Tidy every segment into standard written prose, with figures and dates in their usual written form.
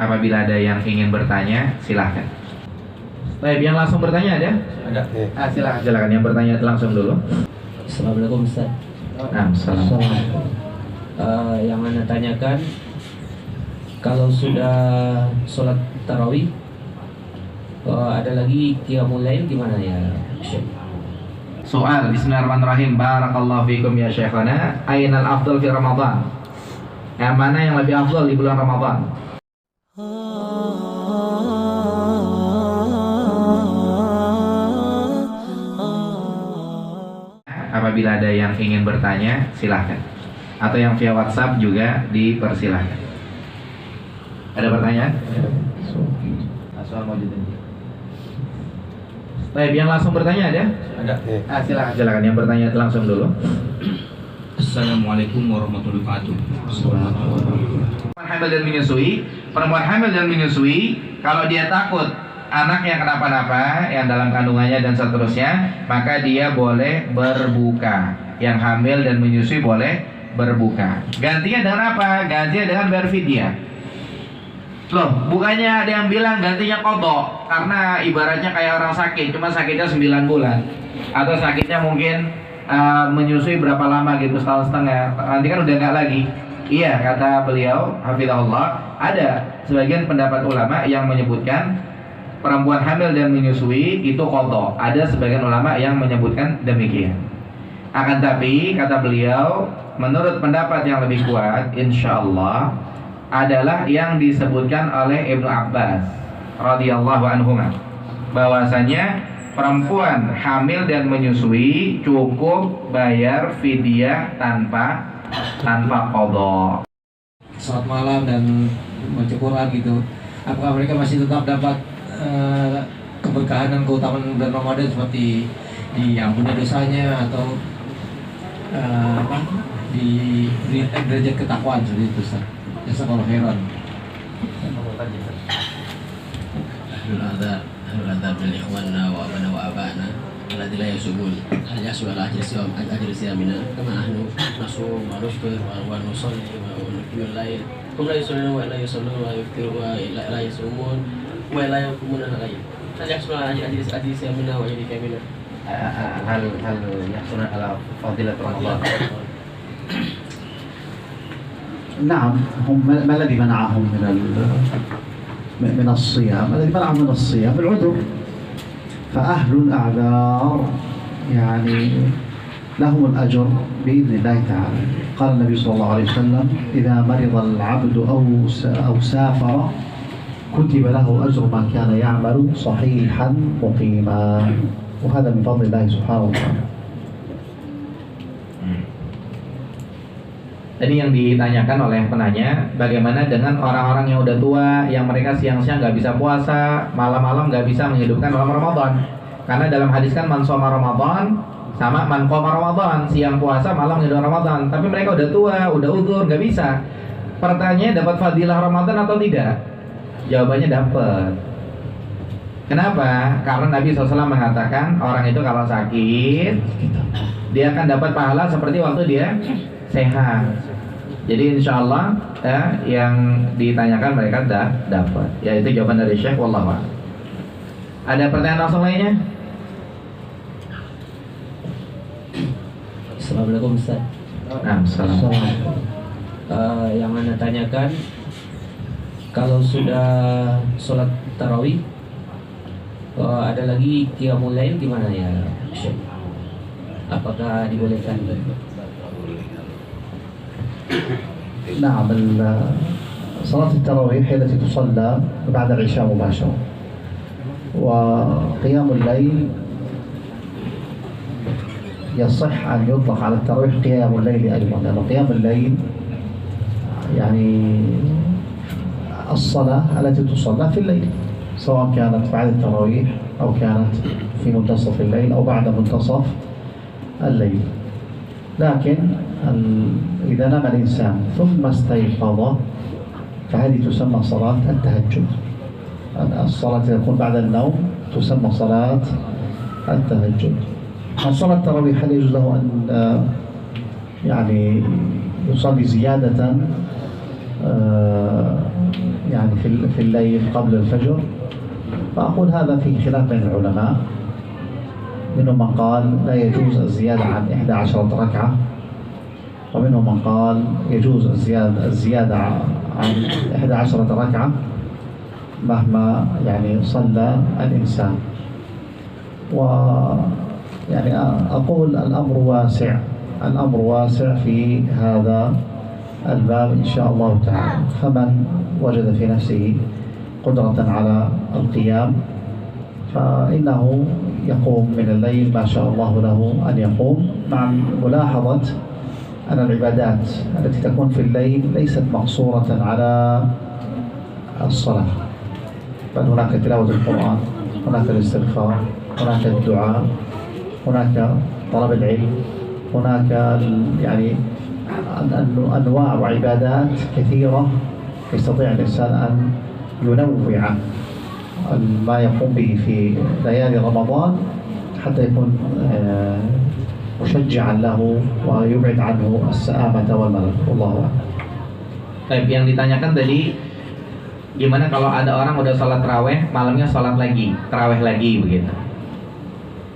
apabila ada yang ingin bertanya, silahkan. Baik, yang langsung bertanya ada? Ada. Silakan yang bertanya langsung dulu. Assalamualaikum Ustaz. Assalamualaikum. Yang Anda tanyakan, kalau sudah sholat tarawih, ada lagi qiyamul lail gimana ya Syekh? Soal, bismillahirrahmanirrahim. Barakallahu fikum ya syekhana. Ainal afdal fi Ramadan? Yang mana yang lebih afdal di bulan Ramadan? Apabila ada yang ingin bertanya, silahkan. Atau yang via WhatsApp juga dipersilahkan. Ada pertanyaan? Soal maujudan. Baik, yang langsung bertanya ada? Ada. Silakan yang bertanya langsung dulu. Assalamualaikum warahmatullahi wabarakatuh. Perempuan hamil dan menyusui, kalau dia takut anaknya kenapa-napa yang dalam kandungannya dan seterusnya, maka dia boleh berbuka. Yang hamil dan menyusui boleh berbuka. Gantinya dengan apa? Gantinya dengan berfidyah. Loh, bukannya ada yang bilang gantinya qadha, karena ibaratnya kayak orang sakit, cuma sakitnya 9 bulan. Atau sakitnya mungkin menyusui berapa lama gitu, setahun setengah, nanti kan udah nggak lagi. Iya, kata beliau hafizahullah, ada sebagian pendapat ulama yang menyebutkan perempuan hamil dan menyusui itu qadha. Ada sebagian ulama yang menyebutkan demikian. Akan tapi kata beliau, menurut pendapat yang lebih kuat insyaallah adalah yang disebutkan oleh Ibnu Abbas radhiyallahu anhuma, bahwasanya perempuan hamil dan menyusui cukup bayar fidyah tanpa qadha. Salat malam dan baca Quran gitu, apakah mereka masih tetap dapat keberkahan dan keutamaan bulan Ramadan seperti diampuni dosanya atau diberi derajat ketakwaan seperti itu Ustaz? Jazakallahu khairan. Ahlul adab min ikhwanna wa abana wa abana alladzi la yasubun hal yasbu ala ajri siyamina kama ahnu nasum wa nuftir wa nusalli wa nuqimul lail hum la yusalluna wa la yusalluna wa yuftiru wa la yasumun wa la yakumuna alayhi hal yasbu ala ajri siyamina wa ajri kamina hal yahsun ala fadilat Ramadan. نعم، هم ما الذي منعهم من الصيام؟ الذي منعهم من الصيام العذر، فأهل الأعذار يعني لهم الأجر بإذن الله تعالى. قال النبي صلى الله عليه وسلم: إذا مرض العبد أو سافر كتب له أجر ما كان يعمل صحيحا مقيما، وهذا من فضل الله سبحانه وتعالى. Tadi yang ditanyakan oleh penanya, bagaimana dengan orang-orang yang udah tua, yang mereka siang-siang nggak bisa puasa, malam-malam nggak bisa menghidupkan malam Ramadan. Karena dalam hadis kan man shoma Ramadan sama man qoma Ramadan, siang puasa, malam menghidupkan Ramadan. Tapi mereka udah tua, udah uzur, nggak bisa. Pertanyaannya, dapat fadilah Ramadan atau tidak? Jawabannya dapat. Kenapa? Karena Nabi SAW mengatakan orang itu kalau sakit, dia akan dapat pahala seperti waktu dia sehat. Jadi insya Allah yang ditanyakan mereka dapat. Ya, itu jawaban dari Syekh. Wallahu a'lam. Ada pertanyaan langsung lainnya? Assalamualaikum Ustaz. Assalamualaikum. Yang Anda tanyakan, kalau sudah sholat tarawih, ada lagi qiyamul lail gimana ya Syekh? Apakah dibolehkan? نعم، صلاة التراويح هي التي تصلى بعد العشاء مباشرة، وقيام الليل يصح أن يطلق على التراويح قيام الليل أيضا، لأن قيام الليل يعني الصلاة التي تصلى في الليل، سواء كانت بعد التراويح أو كانت في منتصف الليل أو بعد منتصف الليل. لكن إذا نام الإنسان ثم استيقظ فهذه تسمى صلاة التهجد. الصلاة التي تكون بعد النوم تسمى صلاة التهجد. صلاة التراويح هل يجوز له أن يعني يصلي زيادة يعني في الليل قبل الفجر، فأقول هذا فيه خلاف بين العلماء. منهم من قال لا يجوز الزيادة عن 11 ركعة، ومنهم من قال يجوز الزيادة عن 11 ركعة مهما يعني صلى الإنسان. ويعني أقول الأمر واسع في هذا الباب إن شاء الله تعالى. فمن وجد في نفسه قدرة على القيام فإنه يقوم من الليل ما شاء الله له أن يقوم، مع ملاحظة أن العبادات التي تكون في الليل ليست مقصورة على الصلاة، بل هناك تلاوة القرآن، هناك الاستغفار، هناك الدعاء، هناك طلب العلم، هناك يعني أنواع وعبادات كثيرة يستطيع الإنسان أن ينوع ما يقوم به في ليالي رمضان حتى يكون مشجعا له ويبعد عنه السآمة والملل. والله أعلم. Baik, yang ditanyakan tadi gimana kalau ada orang udah sholat taraweh, malamnya sholat lagi, taraweh lagi begitu.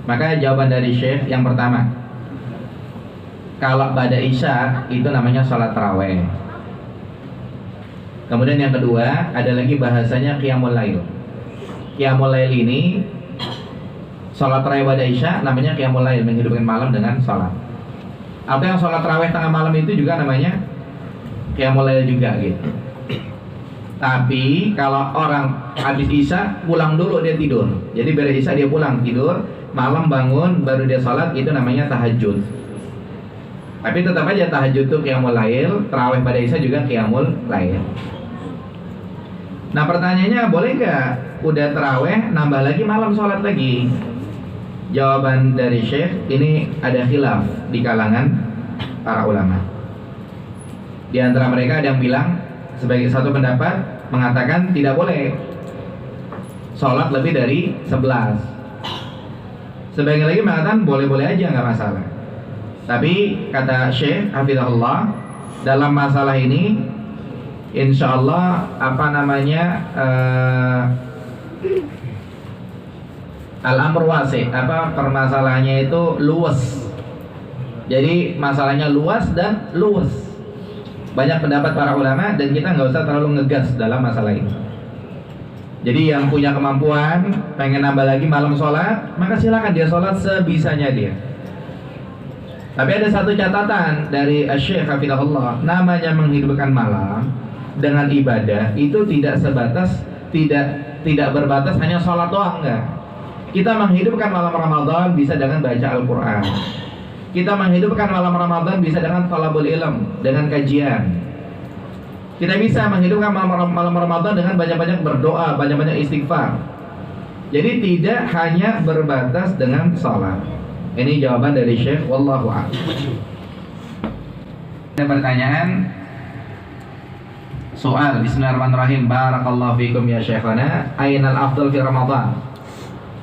Maka jawaban dari Syekh yang pertama, kalau ba'da isya itu namanya sholat taraweh. Kemudian yang kedua ada lagi bahasanya qiyamul lail. Qiyamul lail ini sholat taraweh ba'da isya namanya qiyamul lail, menghidupkan malam dengan sholat. Apa yang sholat taraweh tengah malam itu juga namanya qiyamul lail juga gitu. Tapi kalau orang habis isya pulang dulu dia tidur. Jadi beres isya dia pulang tidur, malam bangun baru dia sholat, itu namanya tahajud. Tapi tetap aja tahajud itu qiyamul lail, tarawih pada isya juga qiyamul lail. Nah pertanyaannya, boleh nggak udah tarawih nambah lagi malam sholat lagi? Jawaban dari Syekh, ini ada khilaf di kalangan para ulama. Di antara mereka ada yang bilang, sebagai satu pendapat mengatakan tidak boleh sholat lebih dari 11. Sebagian lagi mengatakan boleh-boleh aja, nggak masalah. Tapi kata Syekh hafizahullah, dalam masalah ini insya Allah al-amr wasi', permasalahannya itu luas. Jadi masalahnya luas dan luas. Banyak pendapat para ulama dan kita nggak usah terlalu ngegas dalam masalah ini. Jadi yang punya kemampuan pengen nambah lagi malam sholat, maka silakan dia sholat sebisanya dia. Tapi ada satu catatan dari Syekh hafizahullah, namanya menghidupkan malam dengan ibadah itu tidak berbatas hanya sholat doang, enggak. Kita menghidupkan malam Ramadan bisa dengan baca Al-Quran. Kita menghidupkan malam Ramadan bisa dengan talabul ilm, dengan kajian. Kita bisa menghidupkan malam Ramadan dengan banyak-banyak berdoa, banyak-banyak istighfar. Jadi tidak hanya berbatas dengan sholat. Ini jawaban dari Syekh, wallahu a'lam. Ada pertanyaan. Soal, bismillahirrahmanirrahim. Barakallahu fikum ya Syekhana. Ainal afdal fi Ramadan?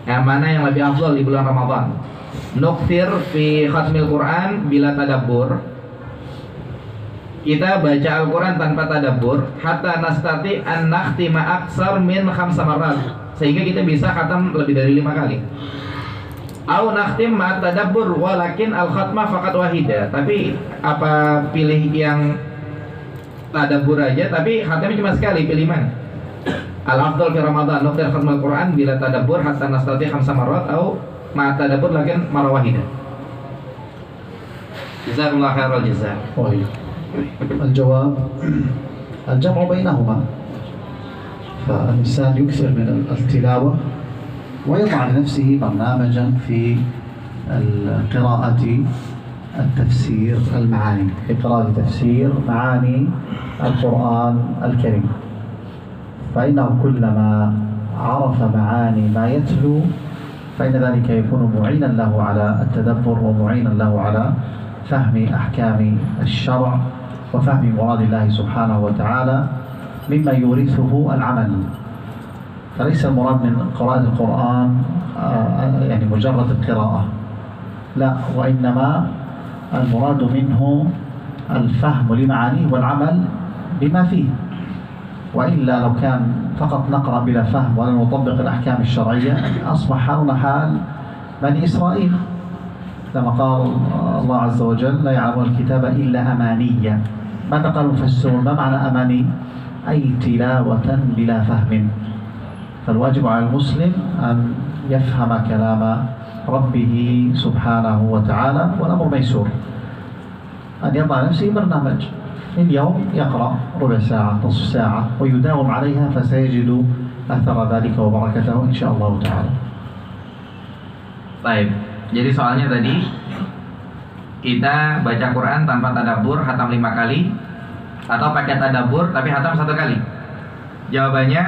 Yang mana yang lebih afdal di bulan Ramadan? Nuktir fi khatmil Quran bila tadabbur. Kita baca Al-Quran tanpa tadabbur hatta nastati an nakhtima aksar min 5 marrat, sehingga kita bisa khatam lebih dari 5 kali. Au nakhtim ma tadabbur walakin al-khatmah faqat wahida. Tapi apa pilih yang tadabbur aja tapi khatamnya cuma sekali, pilih mana? Al-afdal fi Ramadan nuktir khatmil Quran bila tadabbur hatta nastati 5 marrat au ma tadabbur lakin marrah wahidah. Jazakumullah khairal jazaa. الجواب الجمع بينهما، فالإنسان يكثر من التلاوة ويضع لنفسه برنامجا في قراءة التفسير المعاني، في قراءة تفسير معاني القرآن الكريم، فإنه كلما عرف معاني ما يتلو فإن ذلك يكون معينا له على التدبر ومعينا له على فهم أحكام الشرع وفهم مراد الله سبحانه وتعالى مما يورثه العمل. فليس المراد من قراءة القرآن يعني مجرد القراءة، لا، وإنما المراد منه الفهم لمعانيه والعمل بما فيه. وإلا لو كان فقط نقرأ بلا فهم ولا نطبق الأحكام الشرعية أصبح حالنا حال بني إسرائيل لما قال الله عز وجل لا يعلمون الكتاب إلا أمانية. ماذا قال المفسرون؟ ما معنى أماني؟ أي تلاوة بلا فهم. فالواجب على المسلم أن يفهم كلام ربه سبحانه وتعالى، والأمر ميسور. أن يضع نفسه برنامج اليوم يقرأ ربع ساعة نصف ساعة ويداوم عليها فسيجد أثر ذلك وبركته إن شاء الله تعالى. Baik, jadi soalnya tadi kita baca Quran tanpa tadabbur hatam 5 kali atau pakai tadabbur tapi hatam 1 kali. Jawabannya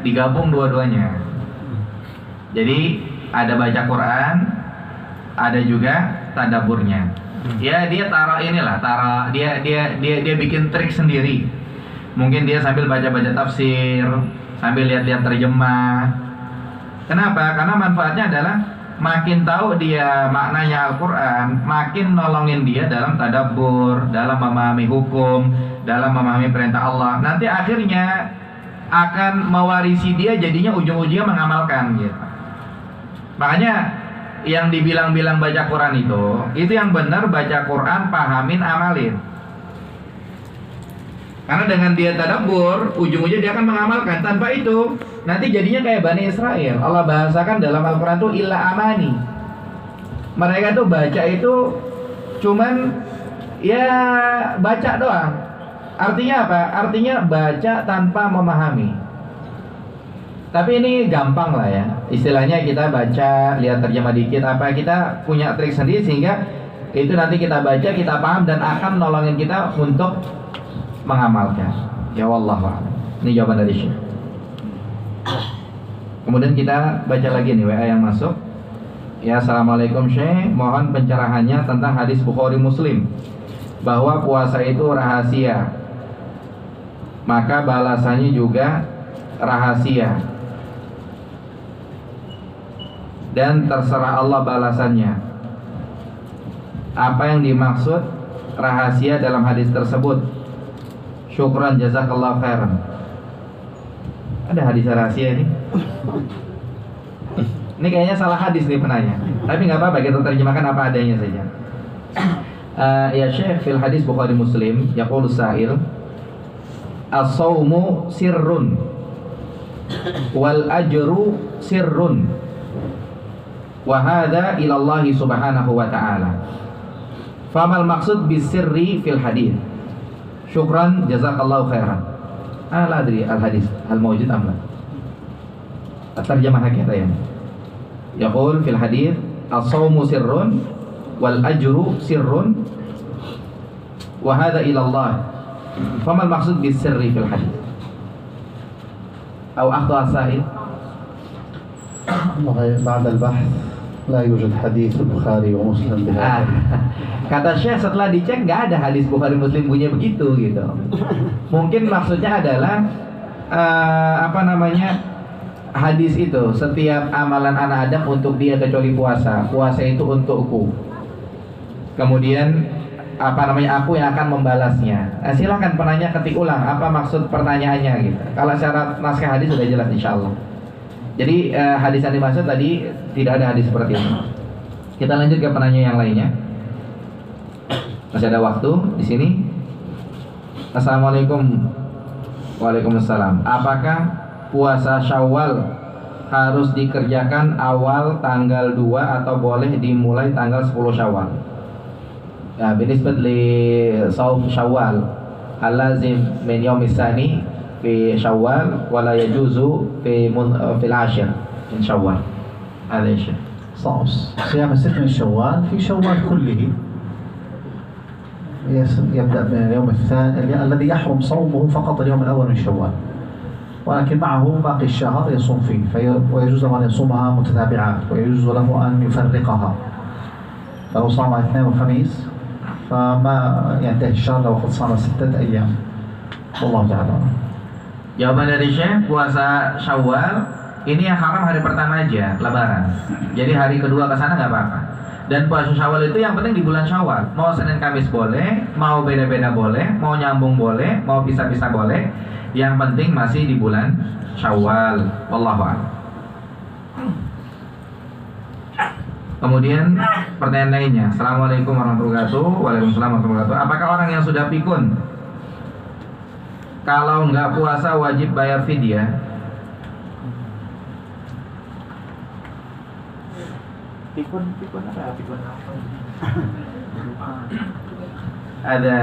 digabung dua-duanya. Jadi ada baca Quran, ada juga tadabburnya. Ya dia taruh inilah, dia bikin trik sendiri. Mungkin dia sambil baca-baca tafsir, sambil lihat-lihat terjemah. Kenapa? Karena manfaatnya adalah makin tahu dia maknanya Al-Quran, makin nolongin dia dalam tadabbur, dalam memahami hukum, dalam memahami perintah Allah. Nanti akhirnya akan mewarisi dia, jadinya ujung-ujungnya mengamalkan gitu. Makanya yang dibilang-bilang baca Quran itu yang benar baca Quran, pahamin, amalin. Karena dengan dia tadabbur, ujung-ujungnya dia akan mengamalkan. Tanpa itu, nanti jadinya kayak Bani Israel. Allah bahasakan dalam Al-Quran itu illa amani. Mereka tuh baca itu cuman ya baca doang. Artinya apa? Artinya baca tanpa memahami. Tapi ini gampang lah ya. Istilahnya kita baca, lihat terjemah dikit apa, kita punya trik sendiri sehingga itu nanti kita baca, kita paham dan akan nolongin kita untuk mengamalkan. Ya wallahu a'lam. Ini jawaban dari Syekh. Kemudian kita baca lagi nih WA yang masuk. Ya, assalamualaikum Syekh, mohon pencerahannya tentang hadis Bukhari Muslim bahwa puasa itu rahasia, maka balasannya juga rahasia dan terserah Allah balasannya. Apa yang dimaksud rahasia dalam hadis tersebut? Syukran jazakallahu khairan. Ada hadis rahasia ini? Ini kayaknya salah hadis nih penanya. Tapi nggak apa-apa, kita terjemahkan apa adanya saja. Ya Syekh, fil hadis Bukhari Muslim yaqulu sa'il as-sawmu sirrun wal ajru sirrun wa hadza ila Allah subhanahu wa ta'ala. Famal maksud bisirri fil hadis? Syukran jazakallahu khairan. La adri al-hadis al-mawjud am la. Terjemah kita ya. Yaqul fil hadis as-sawmu sirrun wal ajru sirrun wa hadza ila Allah. Fama al-maqsud bis-sirri fil hadis? Atau akhta sa'il? بعد البحث لا يوجد حديث البخاري ومسلم بهذا. Kata Syekh setelah dicek nggak ada hadis Bukhari Muslim bunyinya begitu gitu. Mungkin maksudnya adalah hadis itu setiap amalan anak Adam untuk dia kecuali puasa. Puasa itu untukku. Kemudian aku yang akan membalasnya. Silakan penanya ketik ulang apa maksud pertanyaannya gitu. Kalau secara naskah hadis sudah jelas insyaallah. Jadi hadis yang dimaksud tadi tidak ada hadis seperti ini. Kita lanjut ke penanya yang lainnya. Masih ada waktu di sini. Assalamualaikum. Waalaikumsalam. Apakah puasa Syawal harus dikerjakan awal tanggal 2 atau boleh dimulai tanggal 10 Syawal? Ya, binisbat li saum Syawal al-lazim min yaumis tsani fi Syawal wa la yajuzu fil 'ashir min Syawal. Hadha syai. صيام الست من شوال في شوال كله يبدأ من اليوم الثاني الذي يحرم صومه فقط اليوم الأول من شوال، ولكن معه باقي الشهر يصوم فيه ويجوز له أن يصومها متتابعات ويجوز له أن يفرقها. فلو صام الاثنين والخميس فما ينتهي الشهر لو قد صام 6 أيام. والله تعالى. Jawaban dari Syekh, puasa Syawal ini yang haram hari pertama aja, Lebaran. Jadi hari kedua ke sana nggak apa-apa. Dan puasa Syawal itu yang penting di bulan Syawal. Mau Senin Kamis boleh, mau beda-beda boleh, mau nyambung boleh, mau pisah-pisah boleh. Yang penting masih di bulan Syawal. Wallahu a'lam. Kemudian pertanyaan lainnya. Assalamualaikum warahmatullahi wabarakatuh. Waalaikumsalam warahmatullahi wabarakatuh. Apakah orang yang sudah pikun kalau nggak puasa wajib bayar fidyah? Pikun apa? Pikun apa? Ada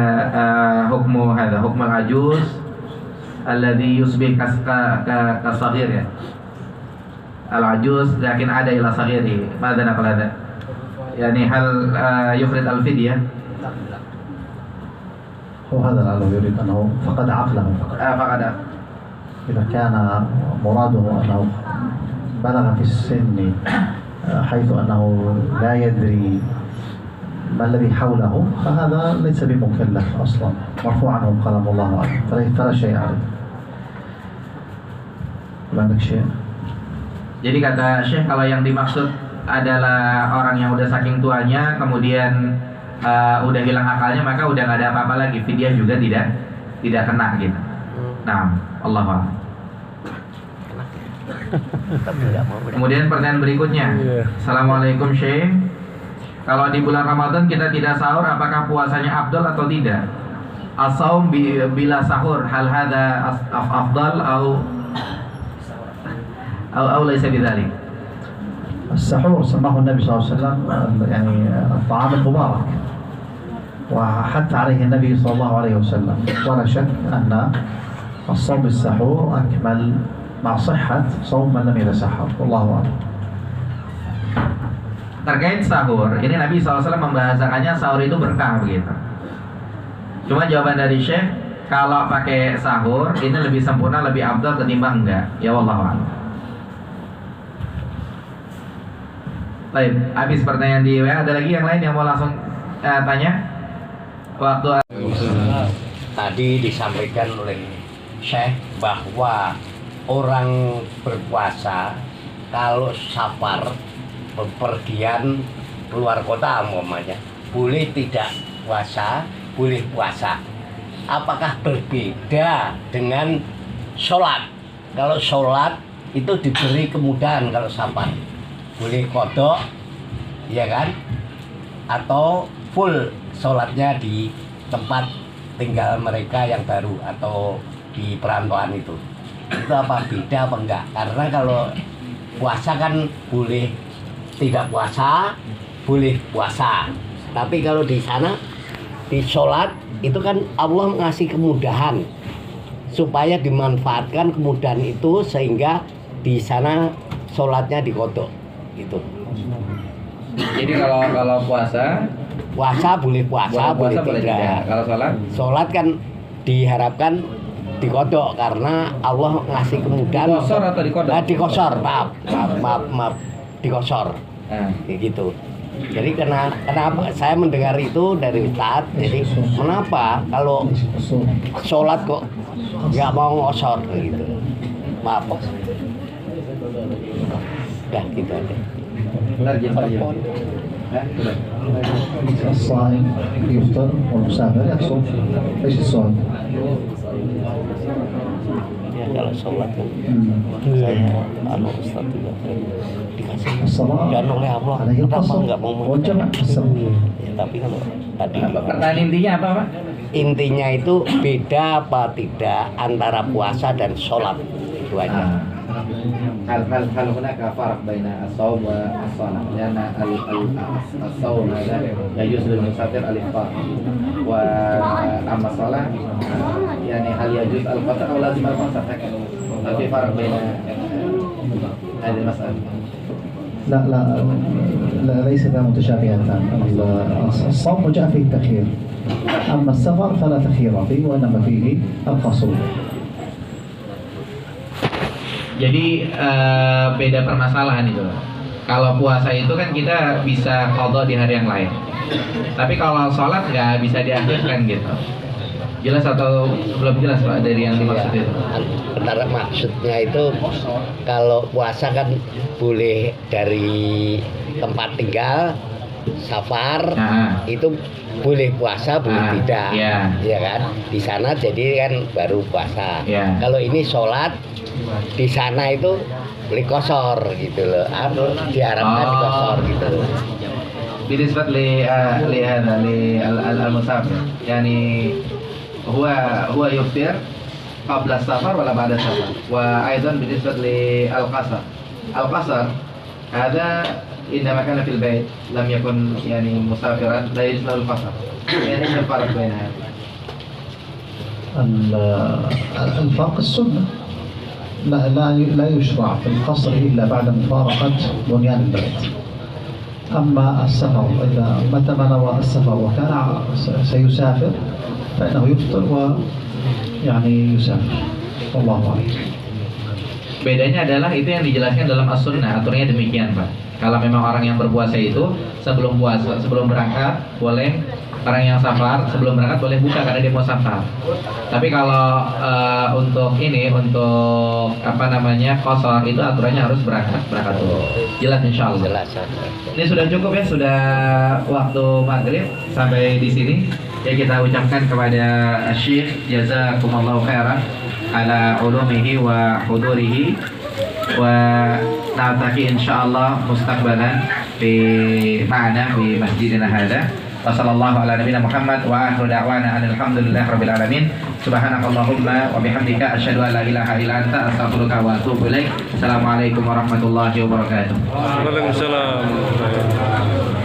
hukm al-ajuz alladhi yusbih kasagir ya. Al-ajuz lakin ada ila sagiri. Mada naqal hada? Yani hal yufrid al-fidyah? هو هذا الذي يريد أنه فقد عقله فقد. إذا كان مراده أنه بلغ في السن حيث أنه لا يدري ما الذي حوله فهذا ليس بمكلف أصلا مرفوع عنه قلم الله عنه فلا شيء عليه. ما عندك شيء؟ Jadi kata Syekh, kalau yang dimaksud adalah orang yang udah saking tuanya kemudian udah hilang akalnya, maka udah nggak ada apa-apa lagi, fidyah juga tidak kena gitu. Nah, Allahu a'lam. Kemudian pertanyaan berikutnya. Assalamualaikum Syekh. Kalau di bulan Ramadan kita tidak sahur, apakah puasanya afdal atau tidak? As-saum bila sahur, hal hadza afdal أو ليس بذلك؟ السحور سماه النبي صلى الله عليه وسلم يعني الطعام المبارك وحتى عليه النبي صلى الله عليه وسلم ولا شك أن الصوم السحور أكمل مع صحة صوم من لم يتسحر والله أعلم. Terkait sahur, ini Nabi SAW membahasakannya sahur itu berkah begitu. Cuma jawaban dari Syekh, kalau pakai sahur ini lebih sempurna, lebih afdal ketimbang enggak. Ya wallahu a'lam. Baik, habis pertanyaan di WA. Ada lagi yang lain yang mau langsung tanya? Waktu tadi disampaikan oleh Syekh bahwa orang berpuasa kalau safar bepergian keluar kota umpamanya boleh tidak puasa, boleh puasa. Apakah berbeda dengan sholat? Kalau sholat itu diberi kemudahan kalau safar, boleh kodok, ya kan? Atau full sholatnya di tempat tinggal mereka yang baru atau di perantauan itu apa beda apa enggak? Karena kalau puasa kan boleh tidak puasa, boleh puasa. Tapi kalau di sana di sholat itu kan Allah ngasih kemudahan supaya dimanfaatkan kemudahan itu sehingga di sana sholatnya dikodok gitu. Jadi kalau puasa boleh puasa, boleh tidak. Kalau Sholat kan diharapkan dikodok karena Allah ngasih kemudahan. Dikosor atau dikodok? Dikosor, maaf, dikosor. Gitu. Jadi kenapa saya mendengar itu dari Ustadz? Jadi kenapa kalau sholat kok nggak mau ngosor gitu? Maaf. Udah gitu aja. الصائم يفطر والمسافر يصوم. ايش السؤال؟ Ya kalau sholat kan saya Ustaz juga dikasih الصلاة dan oleh Allah عليه kenapa القصر nggak mau والجمع في السفر. ya, tapi kalau tadi pertanyaan intinya apa Pak? intinya itu beda apa tidak antara puasa dan sholat itu aja. هل هناك فرق بين الصوم والصلاة؟ لأن الصوم هذا يجوز للمسافر الإفطار، وأما الصلاة يعني هل يجوز القصر أو لازم القصر؟ هل في فرق بين هذه المسألة؟ لا ليس متشابهتان. الصوم جاء فيه التخيير، أما السفر فلا تخيير فيه وإنما فيه القصر. Jadi beda permasalahan itu. Kalau puasa itu kan kita bisa qadha di hari yang lain. Tapi kalau sholat nggak bisa diakhirkan gitu. Jelas atau belum jelas Pak dari yang dimaksud itu? Benar, maksudnya itu kalau puasa kan boleh dari tempat tinggal safar Nah. itu boleh puasa boleh tidak, Iya. ya kan? Di sana jadi kan baru puasa. Iya. Kalau ini sholat di sana itu boleh kosor gitu loh, diharapkan kosor gitu loh. بالنسبة لهذا للمسافر يعني هو يفطر قبل السفر ولا بعد السفر. وأيضا بالنسبة للقصر هذا إنما كان في البيت لم يكن يعني مسافرا لا يجوز له القصر. يعني إيش الفرق بين هذا؟ الفرق السنة. لا يشرع في القصر إلا بعد مفارقة بنيان البيت. أما السفر متى ما نوى السفر وكان سيسافر فإنه يفطر ويعني يسافر. والله أعلم. Bedanya adalah itu yang dijelaskan dalam as-sunnah, aturannya demikian, Pak. Kalau memang orang yang berpuasa itu sebelum berangkat boleh, orang yang safar sebelum berangkat boleh buka karena dia mau safar. Tapi kalau untuk qasar itu aturannya harus berangkat dulu. Jelas insyaallah. Jelas. Ini sudah cukup ya, sudah waktu maghrib sampai di sini. Ya kita ucapkan kepada Syekh jazakumullahu khairan ala ulumihi wa hudurihi wa na'taki insyaallah mustaqbalan ma'ana fi masjidina hadha. Wa sallallahu ala nabiyina Muhammad wa akhiru da'wana alhamdulillahi rabbil alamin. Subhanakallahumma wa bihamdika asyhadu an la ilaha illa anta astaghfiruka wa atubu ilaik. Assalamualaikum warahmatullahi wabarakatuh. Waalaikumsalam.